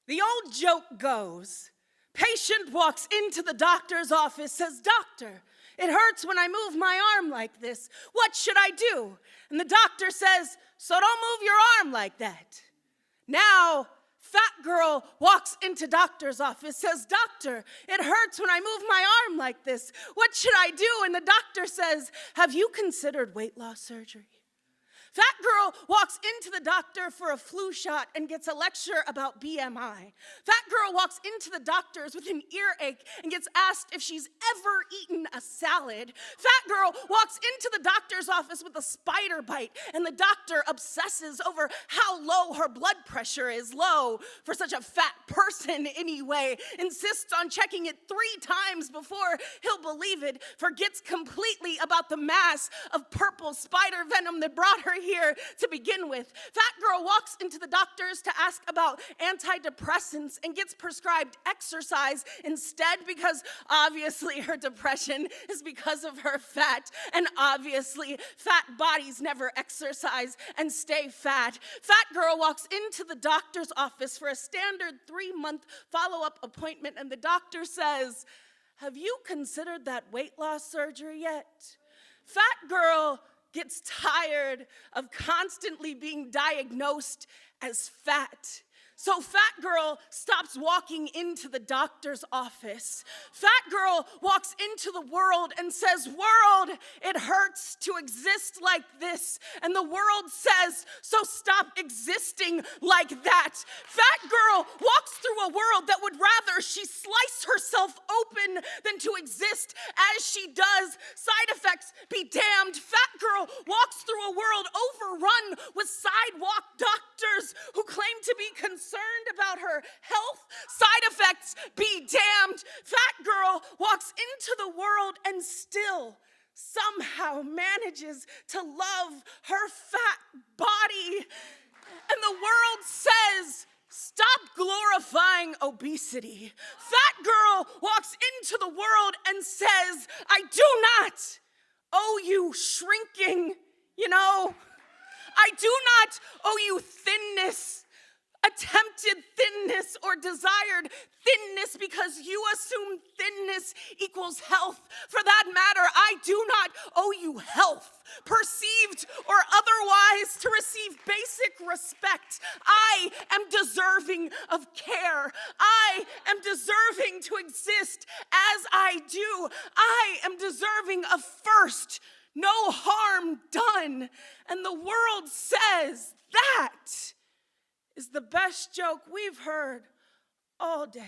The old joke goes, patient walks into the doctor's office, says, "Doctor, it hurts when I move my arm like this. What should I do?" And the doctor says, "So don't move your arm like that." Now, fat girl walks into doctor's office, says, "Doctor, it hurts when I move my arm like this. What should I do?" And the doctor says, "Have you considered weight loss surgery?" Fat girl walks into the doctor for a flu shot and gets a lecture about BMI. Fat girl walks into the doctor's with an earache and gets asked if she's ever eaten a salad. Fat girl walks into the doctor's office with a spider bite, and the doctor obsesses over how low her blood pressure is. Low for such a fat person anyway. Insists on checking it 3 times before he'll believe it. Forgets completely about the mass of purple spider venom that brought her here to begin with. Fat girl walks into the doctor's to ask about antidepressants and gets prescribed exercise instead, because obviously her depression is because of her fat, and obviously fat bodies never exercise and stay fat. Fat girl walks into the doctor's office for a standard 3-month follow-up appointment, and the doctor says, "Have you considered that weight loss surgery yet?" Fat girl gets tired of constantly being diagnosed as fat. So fat girl stops walking into the doctor's office. Fat girl walks into the world and says, "World, it hurts to exist like this." And the world says, "So stop existing like that." Fat girl walks through a world that would rather she slice herself open than to exist as she does. Side effects be damned. Fat girl walks through a world overrun with sidewalk doctors who claim to be concerned about her health. Side effects be damned. Fat girl walks into the world and still somehow manages to love her fat body. And the world says, "Stop glorifying obesity." Fat girl walks into the world and says, "I do not owe you shrinking, I do not owe you thinness, attempted thinness or desired thinness, because you assume thinness equals health. For that matter, I do not owe you health, perceived or otherwise, to receive basic respect. I am deserving of care. I am deserving to exist as I do. I am deserving of first, no harm done." And the world says that is the best joke we've heard all day.